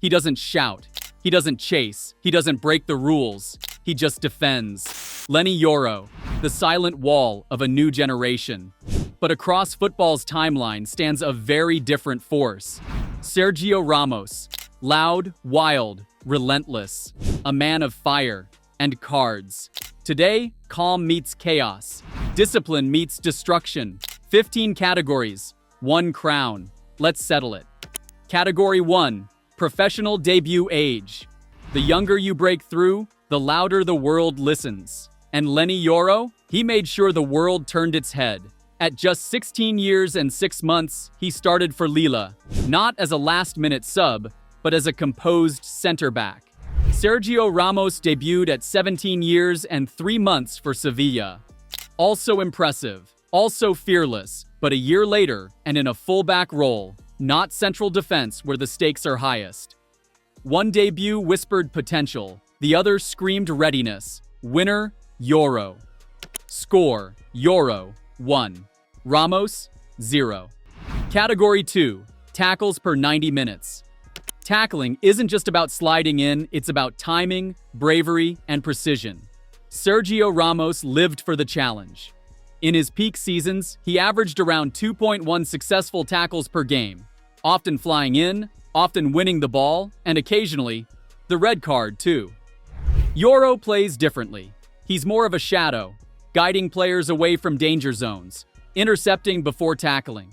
He doesn't shout. He doesn't chase. He doesn't break the rules. He just defends. Leny Yoro, the silent wall of a new generation. But across football's timeline stands a very different force. Sergio Ramos, loud, wild, relentless, a man of fire and cards. Today, calm meets chaos. Discipline meets destruction. 15 categories, 1 crown. Let's settle it. Category 1, professional debut age. The younger you break through, the louder the world listens. And Leny Yoro, he made sure the world turned its head. At just 16 years and 6 months, he started for Lille, not as a last-minute sub, but as a composed center back. Sergio Ramos debuted at 17 years and 3 months for Sevilla. Also impressive, also fearless, but a year later and in a fullback role, not central defense where the stakes are highest. One debut whispered potential, the other screamed readiness. Winner, Yoro. Score, Yoro, 1. Ramos, 0. Category 2, tackles per 90 minutes. Tackling isn't just about sliding in, it's about timing, bravery, and precision. Sergio Ramos lived for the challenge. In his peak seasons, he averaged around 2.1 successful tackles per game, often flying in, often winning the ball, and occasionally, the red card too. Yoro plays differently. He's more of a shadow, guiding players away from danger zones, intercepting before tackling.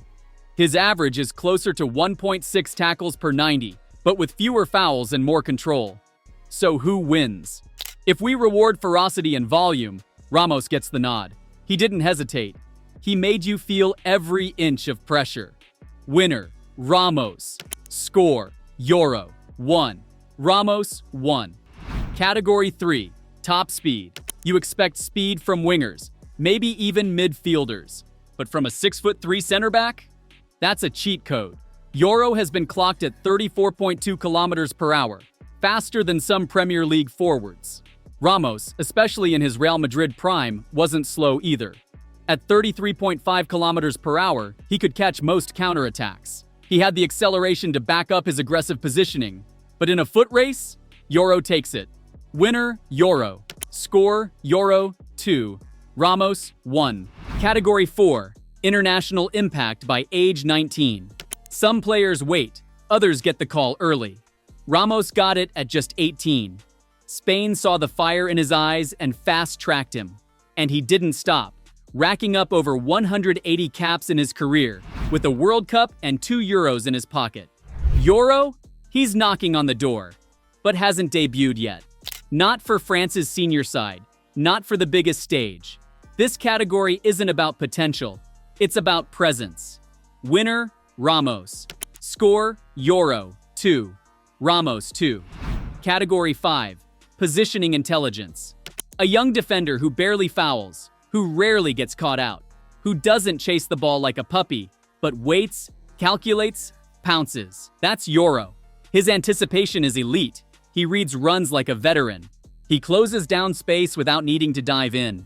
His average is closer to 1.6 tackles per 90, but with fewer fouls and more control. So who wins? If we reward ferocity and volume, Ramos gets the nod. He didn't hesitate. He made you feel every inch of pressure. Winner, Ramos. Score, Yoro, 1. Ramos, 1. Category 3, top speed. You expect speed from wingers, maybe even midfielders. But from a 6'3" center back? That's a cheat code. Yoro has been clocked at 34.2 kilometers per hour, faster than some Premier League forwards. Ramos, especially in his Real Madrid prime, wasn't slow either. At 33.5 kilometers per hour, he could catch most counterattacks. He had the acceleration to back up his aggressive positioning. But in a foot race, Yoro takes it. Winner, Yoro. Score, Yoro, 2. Ramos, 1. Category 4, international impact by age 19. Some players wait, others get the call early. Ramos got it at just 18. Spain saw the fire in his eyes and fast-tracked him. And he didn't stop, racking up over 180 caps in his career, with a World Cup and 2 Euros in his pocket. Yoro? He's knocking on the door, but hasn't debuted yet. Not for France's senior side, not for the biggest stage. This category isn't about potential, it's about presence. Winner, Ramos. Score, Yoro, 2. Ramos, 2. Category 5, positioning intelligence. A young defender who barely fouls, who rarely gets caught out, who doesn't chase the ball like a puppy, but waits, calculates, pounces. That's Yoro. His anticipation is elite. He reads runs like a veteran. He closes down space without needing to dive in.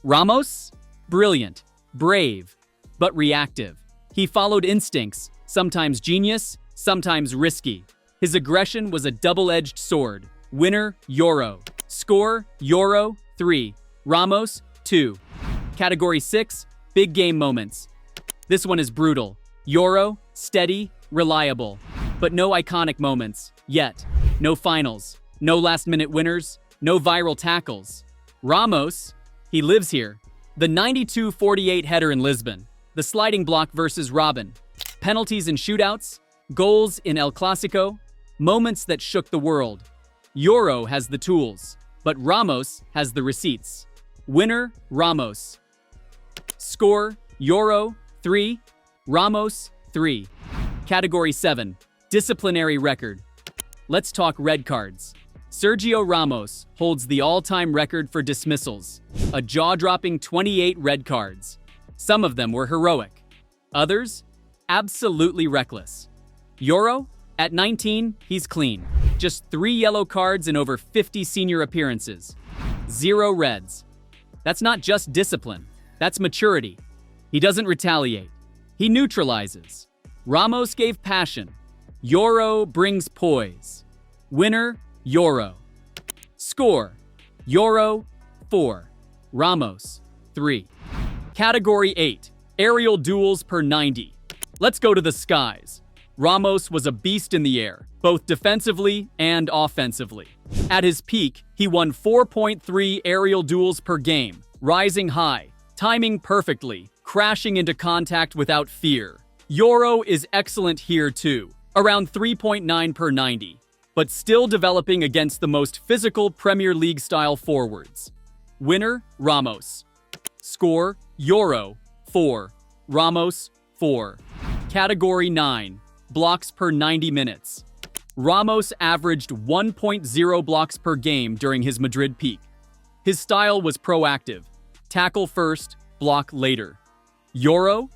Ramos? Brilliant, brave, but reactive. He followed instincts, sometimes genius, sometimes risky. His aggression was a double-edged sword. Winner, Yoro. Score, Yoro, 3. Ramos, 2. Category 6, big game moments. This one is brutal. Yoro, steady, reliable. But no iconic moments, yet. No finals, no last-minute winners, no viral tackles. Ramos, he lives here. The 92-48 header in Lisbon. The sliding block versus Robin. Penalties in shootouts. Goals in El Clasico. Moments that shook the world. Yoro has the tools, but Ramos has the receipts. Winner, Ramos. Score, Yoro, 3. Ramos, 3. Category 7, disciplinary record. Let's talk red cards. Sergio Ramos holds the all-time record for dismissals, a jaw-dropping 28 red cards. Some of them were heroic. Others, absolutely reckless. Yoro, at 19, he's clean. Just 3 yellow cards in over 50 senior appearances. 0 reds. That's not just discipline, that's maturity. He doesn't retaliate. He neutralizes. Ramos gave passion. Yoro brings poise. Winner, Yoro. Score, Yoro, 4. Ramos, 3. Category 8, aerial duels per 90. Let's go to the skies. Ramos was a beast in the air, both defensively and offensively. At his peak, he won 4.3 aerial duels per game, rising high, timing perfectly, crashing into contact without fear. Yoro is excellent here too, around 3.9 per 90, but still developing against the most physical Premier League-style forwards. Winner, Ramos. Score, Yoro, 4. Ramos, 4. Category 9, blocks per 90 minutes. Ramos averaged 1.0 blocks per game during his Madrid peak. His style was proactive. Tackle first, block later. Yoro?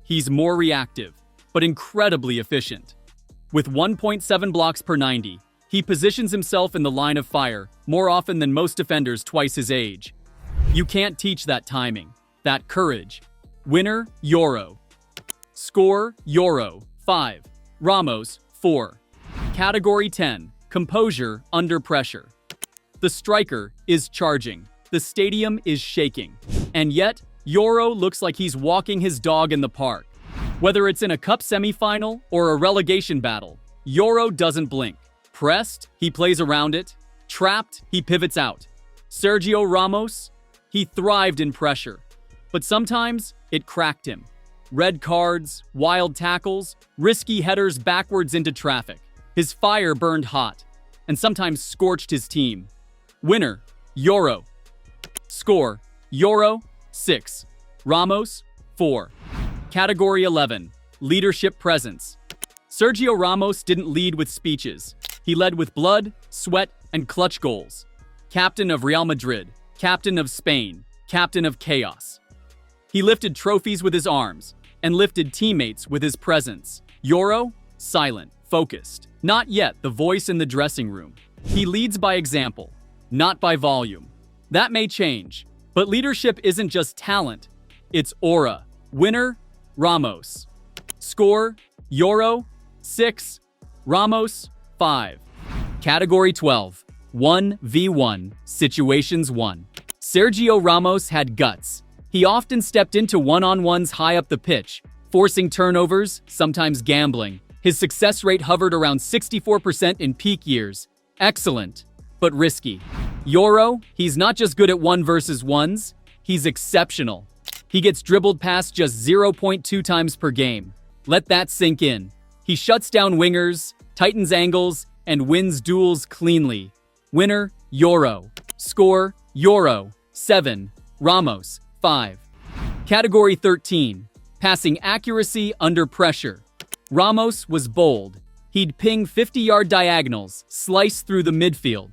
He's more reactive, but incredibly efficient. With 1.7 blocks per 90, he positions himself in the line of fire more often than most defenders twice his age. You can't teach that timing, that courage. Winner, Yoro. Score, Yoro, 5. Ramos, 4. Category 10, composure under pressure. The striker is charging. The stadium is shaking. And yet, Yoro looks like he's walking his dog in the park. Whether it's in a cup semifinal or a relegation battle, Yoro doesn't blink. Pressed, he plays around it. Trapped, he pivots out. Sergio Ramos, he thrived in pressure. But sometimes, it cracked him. Red cards, wild tackles, risky headers backwards into traffic. His fire burned hot, and sometimes scorched his team. Winner, Yoro. Score, Yoro, 6. Ramos, 4. Category 11, leadership presence. Sergio Ramos didn't lead with speeches. He led with blood, sweat, and clutch goals. Captain of Real Madrid, captain of Spain, captain of chaos. He lifted trophies with his arms and lifted teammates with his presence. Yoro, silent, focused. Not yet the voice in the dressing room. He leads by example, not by volume. That may change, but leadership isn't just talent, it's aura. Winner, Ramos. Score, Yoro, 6. Ramos, 5. Category 12, 1v1, situations 1. Sergio Ramos had guts. He often stepped into one-on-ones high up the pitch, forcing turnovers, sometimes gambling. His success rate hovered around 64% in peak years. Excellent, but risky. Yoro, he's not just good at 1 versus 1s, he's exceptional. He gets dribbled past just 0.2 times per game. Let that sink in. He shuts down wingers, tightens angles, and wins duels cleanly. Winner, Yoro. Score, Yoro, 7. Ramos, 5. Category 13, passing accuracy under pressure. Ramos was bold. He'd ping 50-yard diagonals, slice through the midfield.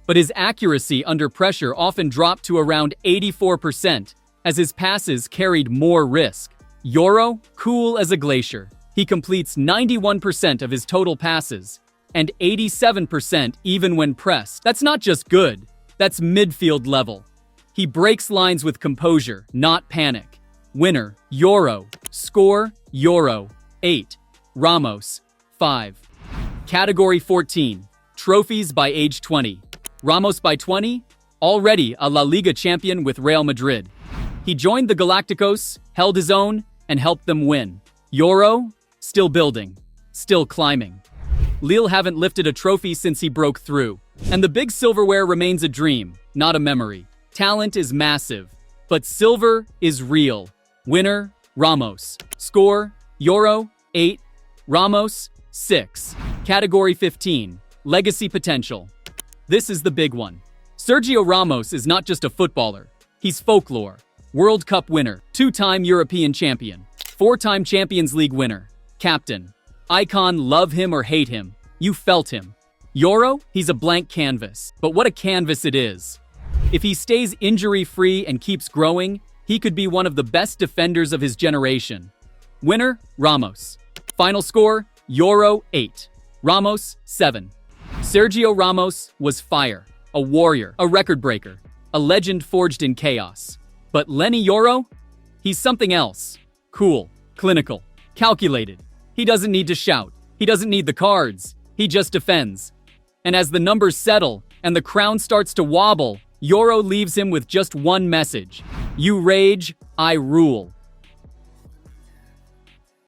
But his accuracy under pressure often dropped to around 84%, as his passes carried more risk. Yoro, cool as a glacier. He completes 91% of his total passes, and 87% even when pressed. That's not just good, that's midfield level. He breaks lines with composure, not panic. Winner, Yoro. Score, Yoro, 8. Ramos, 5. Category 14, trophies by age 20. Ramos by 20, already a La Liga champion with Real Madrid. He joined the Galacticos, held his own, and helped them win. Yoro, still building, still climbing. Lille haven't lifted a trophy since he broke through. And the big silverware remains a dream, not a memory. Talent is massive, but silver is real. Winner, Ramos. Score, Yoro, 8. Ramos, 6. Category 15, legacy potential. This is the big one. Sergio Ramos is not just a footballer. He's folklore. World Cup winner, 2-time European champion, 4-time Champions League winner, captain. Icon, love him or hate him. You felt him. Yoro, he's a blank canvas. But what a canvas it is. If he stays injury-free and keeps growing, he could be one of the best defenders of his generation. Winner, Ramos. Final score, Yoro, 8. Ramos, 7. Sergio Ramos was fire, a warrior, a record breaker, a legend forged in chaos. But Leny Yoro? He's something else. Cool, clinical, calculated. He doesn't need to shout. He doesn't need the cards. He just defends. And as the numbers settle and the crown starts to wobble, Yoro leaves him with just one message. You rage, I rule.